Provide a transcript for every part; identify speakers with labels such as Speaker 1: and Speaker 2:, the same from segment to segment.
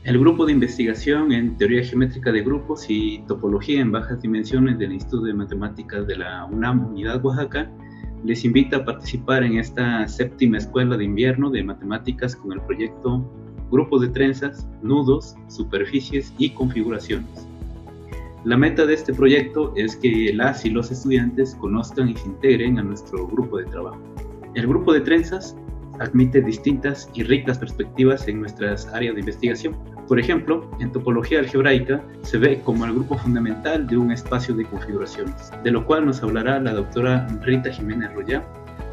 Speaker 1: El grupo de investigación en teoría geométrica de grupos y topología en bajas dimensiones del Instituto de Matemáticas de la UNAM Unidad Oaxaca les invita a participar en esta séptima escuela de invierno de matemáticas con el proyecto Grupos de trenzas, nudos, superficies y configuraciones. La meta de este proyecto es que las y los estudiantes conozcan y se integren a nuestro grupo de trabajo. El grupo de trenzas admite distintas y ricas perspectivas en nuestras áreas de investigación. Por ejemplo, en topología algebraica se ve como el grupo fundamental de un espacio de configuraciones, de lo cual nos hablará la doctora Rita Jiménez Royá,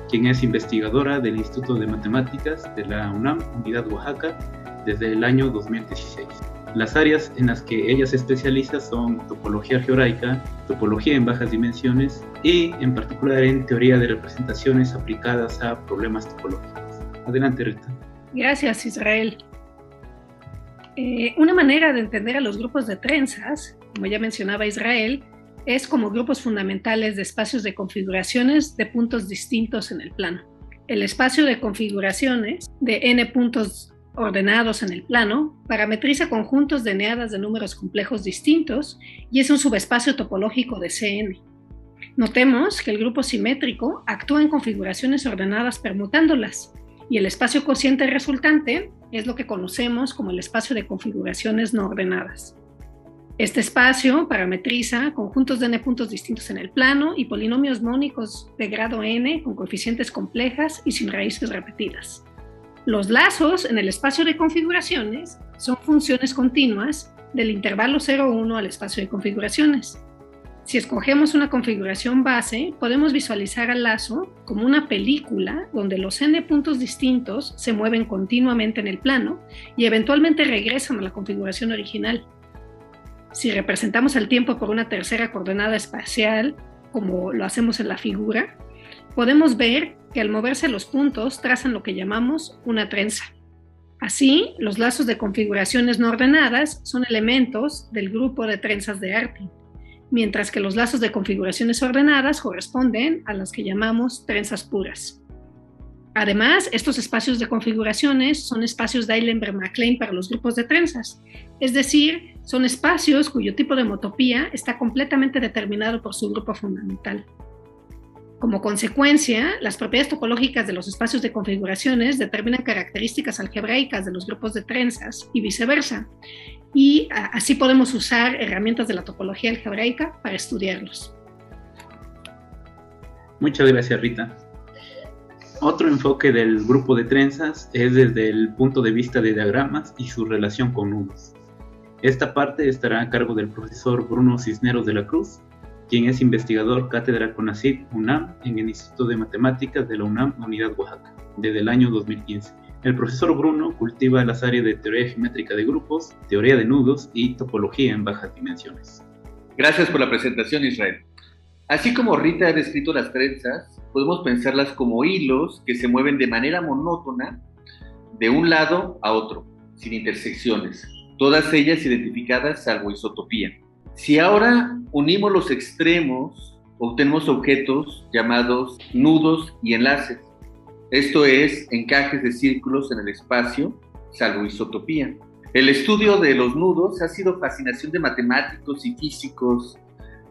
Speaker 1: quien es investigadora del Instituto de Matemáticas de la UNAM Unidad Oaxaca desde el año 2016. Las áreas en las que ella se especializa son topología algebraica, topología en bajas dimensiones y, en particular, en teoría de representaciones aplicadas a problemas topológicos. Adelante, Rita.
Speaker 2: Gracias, Israel. Una manera de entender a los grupos de trenzas, como ya mencionaba Israel, es como grupos fundamentales de espacios de configuraciones de puntos distintos en el plano. El espacio de configuraciones de n puntos ordenados en el plano parametriza conjuntos de eneadas de números complejos distintos y es un subespacio topológico de Cn. Notemos que el grupo simétrico actúa en configuraciones ordenadas permutándolas, y el espacio cociente resultante es lo que conocemos como el espacio de configuraciones no ordenadas. Este espacio parametriza conjuntos de n puntos distintos en el plano y polinomios mónicos de grado n con coeficientes complejas y sin raíces repetidas. Los lazos en el espacio de configuraciones son funciones continuas del intervalo 0,1 al espacio de configuraciones. Si escogemos una configuración base, podemos visualizar al lazo como una película donde los n puntos distintos se mueven continuamente en el plano y eventualmente regresan a la configuración original. Si representamos el tiempo por una tercera coordenada espacial, como lo hacemos en la figura, podemos ver que al moverse los puntos trazan lo que llamamos una trenza. Así, los lazos de configuraciones no ordenadas son elementos del grupo de trenzas de Artin, mientras que los lazos de configuraciones ordenadas corresponden a las que llamamos trenzas puras. Además, estos espacios de configuraciones son espacios de Eilenberg-MacLane para los grupos de trenzas, es decir, son espacios cuyo tipo de homotopía está completamente determinado por su grupo fundamental. Como consecuencia, las propiedades topológicas de los espacios de configuraciones determinan características algebraicas de los grupos de trenzas y viceversa, y así podemos usar herramientas de la topología algebraica para estudiarlos.
Speaker 1: Muchas gracias, Rita. Otro enfoque del grupo de trenzas es desde el punto de vista de diagramas y su relación con nudos. Esta parte estará a cargo del profesor Bruno Cisneros de la Cruz, quien es investigador cátedra CONACYT UNAM en el Instituto de Matemáticas de la UNAM Unidad Oaxaca, desde el año 2015. El profesor Bruno cultiva las áreas de teoría geométrica de grupos, teoría de nudos y topología en bajas dimensiones.
Speaker 3: Gracias por la presentación, Israel. Así como Rita ha descrito las trenzas, podemos pensarlas como hilos que se mueven de manera monótona de un lado a otro, sin intersecciones, todas ellas identificadas salvo isotopía. Si ahora unimos los extremos, obtenemos objetos llamados nudos y enlaces. Esto es, encajes de círculos en el espacio, salvo isotopía. El estudio de los nudos ha sido fascinación de matemáticos y físicos,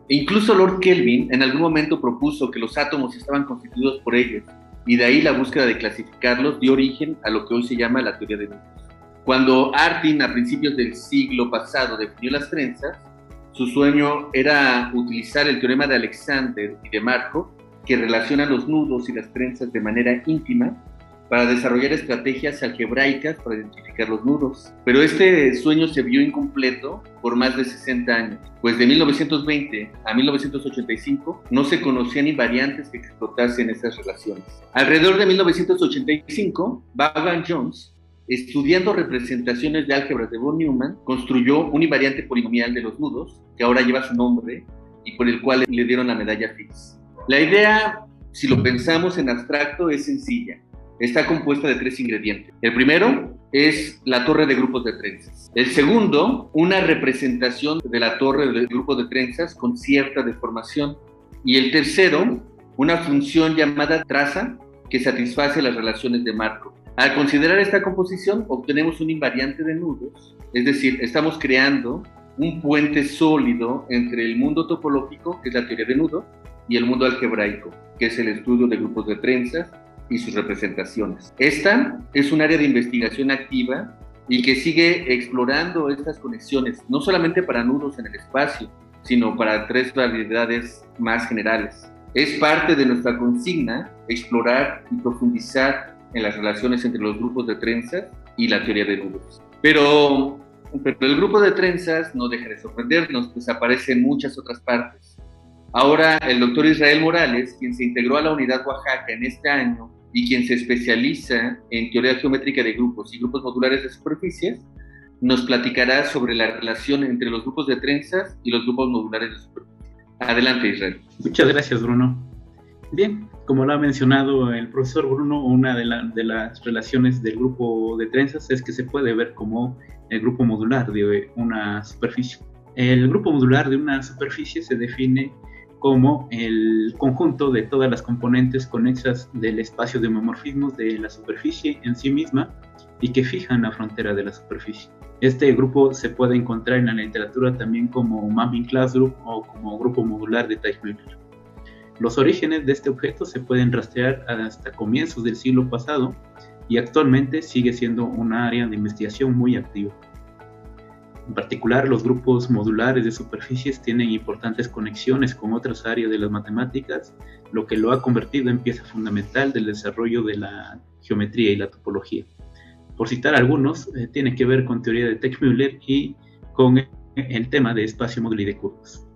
Speaker 3: e incluso Lord Kelvin en algún momento propuso que los átomos estaban constituidos por ellos, y de ahí la búsqueda de clasificarlos dio origen a lo que hoy se llama la teoría de nudos. Cuando Artin, a principios del siglo pasado, definió las trenzas, su sueño era utilizar el teorema de Alexander y de Markov, que relacionan los nudos y las trenzas de manera íntima, para desarrollar estrategias algebraicas para identificar los nudos. Pero este sueño se vio incompleto por más de 60 años, pues de 1920 a 1985 no se conocían invariantes que explotasen esas relaciones. Alrededor de 1985, Vaughan Jones, estudiando representaciones de álgebras de von Neumann, construyó un invariante polinomial de los nudos, que ahora lleva su nombre y por el cual le dieron la medalla Fields. La idea, si lo pensamos en abstracto, es sencilla. Está compuesta de 3 ingredientes. El primero es la torre de grupos de trenzas. El segundo, una representación de la torre de grupos de trenzas con cierta deformación. Y el tercero, una función llamada traza que satisface las relaciones de marco. Al considerar esta composición, obtenemos un invariante de nudos, es decir, estamos creando un puente sólido entre el mundo topológico, que es la teoría de nudos, y el mundo algebraico, que es el estudio de grupos de trenzas y sus representaciones. Esta es un área de investigación activa y que sigue explorando estas conexiones, no solamente para nudos en el espacio, sino para tres variedades más generales. Es parte de nuestra consigna explorar y profundizar en las relaciones entre los grupos de trenzas y la teoría de nudos. Pero el grupo de trenzas no deja de sorprendernos, pues aparece en muchas otras partes. Ahora el doctor Israel Morales, quien se integró a la Unidad Oaxaca en este año y quien se especializa en teoría geométrica de grupos y grupos modulares de superficies, nos platicará sobre la relación entre los grupos de trenzas y los grupos modulares de superficie. Adelante, Israel.
Speaker 1: Muchas gracias, Bruno. Bien, como lo ha mencionado el profesor Bruno, una de las relaciones del grupo de trenzas es que se puede ver como el grupo modular de una superficie. El grupo modular de una superficie se define como el conjunto de todas las componentes conexas del espacio de homomorfismos de la superficie en sí misma y que fijan la frontera de la superficie. Este grupo se puede encontrar en la literatura también como Mapping Class Group o como grupo modular de Teichmüller. Los orígenes de este objeto se pueden rastrear hasta comienzos del siglo pasado y actualmente sigue siendo un área de investigación muy activa. En particular, los grupos modulares de superficies tienen importantes conexiones con otras áreas de las matemáticas, lo que lo ha convertido en pieza fundamental del desarrollo de la geometría y la topología. Por citar algunos, tiene que ver con teoría de Teichmüller y con el tema de espacio módulo y de curvas.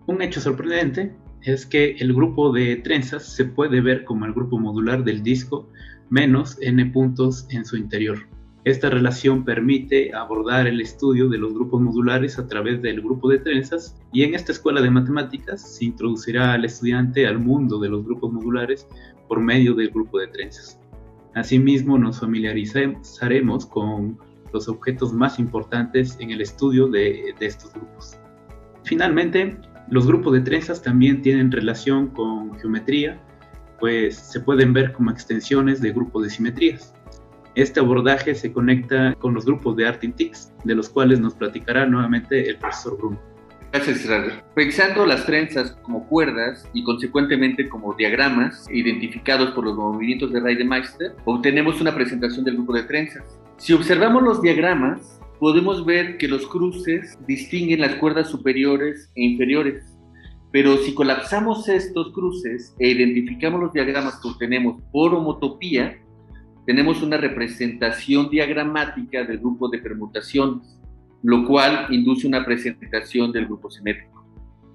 Speaker 1: Un hecho sorprendente es que el grupo de trenzas se puede ver como el grupo modular del disco menos n puntos en su interior. Esta relación permite abordar el estudio de los grupos modulares a través del grupo de trenzas y en esta escuela de matemáticas se introducirá al estudiante al mundo de los grupos modulares por medio del grupo de trenzas. Asimismo, nos familiarizaremos con los objetos más importantes en el estudio de estos grupos. Finalmente, los grupos de trenzas también tienen relación con geometría, pues se pueden ver como extensiones de grupos de simetrías. Este abordaje se conecta con los grupos de Artin-Tix, de los cuales nos platicará nuevamente el profesor Bruno.
Speaker 3: Gracias, Israel. Pensando las trenzas como cuerdas y consecuentemente como diagramas identificados por los movimientos de Reidemeister, obtenemos una presentación del grupo de trenzas. Si observamos los diagramas, podemos ver que los cruces distinguen las cuerdas superiores e inferiores. Pero si colapsamos estos cruces e identificamos los diagramas que obtenemos por homotopía, tenemos una representación diagramática del grupo de permutaciones, lo cual induce una presentación del grupo simétrico.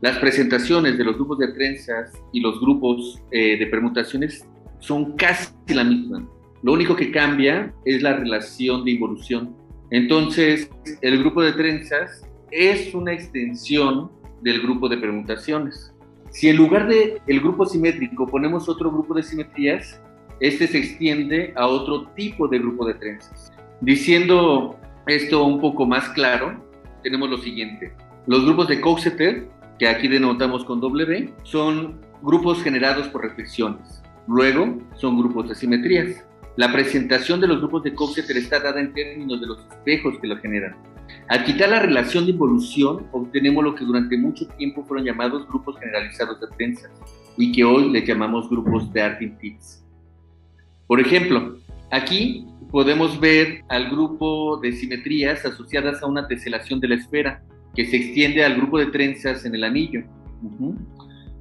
Speaker 3: Las presentaciones de los grupos de trenzas y los grupos de permutaciones son casi la misma. Lo único que cambia es la relación de involución. Entonces, el grupo de trenzas es una extensión del grupo de permutaciones. Si en lugar del grupo simétrico ponemos otro grupo de simetrías, este se extiende a otro tipo de grupo de trenzas. Diciendo esto un poco más claro, tenemos lo siguiente. Los grupos de Coxeter, que aquí denotamos con W, son grupos generados por reflexiones. Luego, son grupos de simetrías. La presentación de los grupos de Coxeter está dada en términos de los espejos que lo generan. Al quitar la relación de involución, obtenemos lo que durante mucho tiempo fueron llamados grupos generalizados de trenzas y que hoy les llamamos grupos de Artin-Tix. Por ejemplo, aquí podemos ver al grupo de simetrías asociadas a una teselación de la esfera que se extiende al grupo de trenzas en el anillo.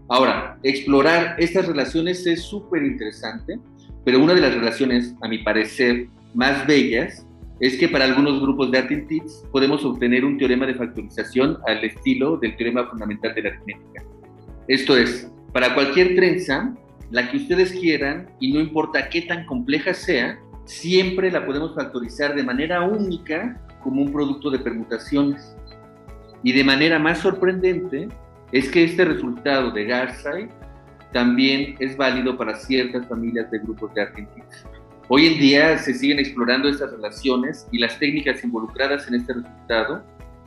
Speaker 3: Ahora, explorar estas relaciones es súper interesante, pero una de las relaciones, a mi parecer, más bellas es que para algunos grupos de Artin-Tix podemos obtener un teorema de factorización al estilo del teorema fundamental de la aritmética. Esto es, para cualquier trenza, la que ustedes quieran, y no importa qué tan compleja sea, siempre la podemos factorizar de manera única como un producto de permutaciones. Y de manera más sorprendente es que este resultado de Garside también es válido para ciertas familias de grupos de Artin-Tix. Hoy en día se siguen explorando estas relaciones y las técnicas involucradas en este resultado.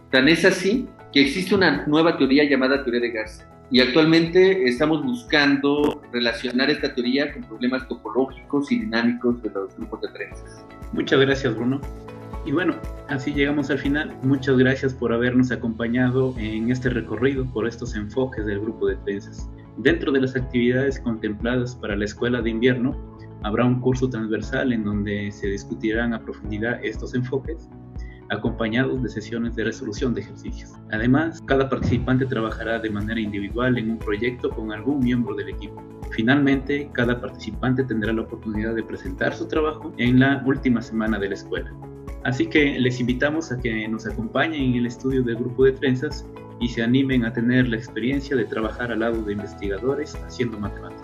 Speaker 3: Tan es así que existe una nueva teoría llamada teoría de Garside. y actualmente estamos buscando relacionar esta teoría con problemas topológicos y dinámicos de los grupos de trenzas.
Speaker 1: Muchas gracias, Bruno. Y bueno, así llegamos al final. Muchas gracias por habernos acompañado en este recorrido por estos enfoques del grupo de trenzas. Dentro de las actividades contempladas para la escuela de invierno, habrá un curso transversal en donde se discutirán a profundidad estos enfoques, acompañados de sesiones de resolución de ejercicios. Además, cada participante trabajará de manera individual en un proyecto con algún miembro del equipo. Finalmente, cada participante tendrá la oportunidad de presentar su trabajo en la última semana de la escuela. Así que les invitamos a que nos acompañen en el estudio del grupo de trenzas y se animen a tener la experiencia de trabajar al lado de investigadores haciendo matemáticas.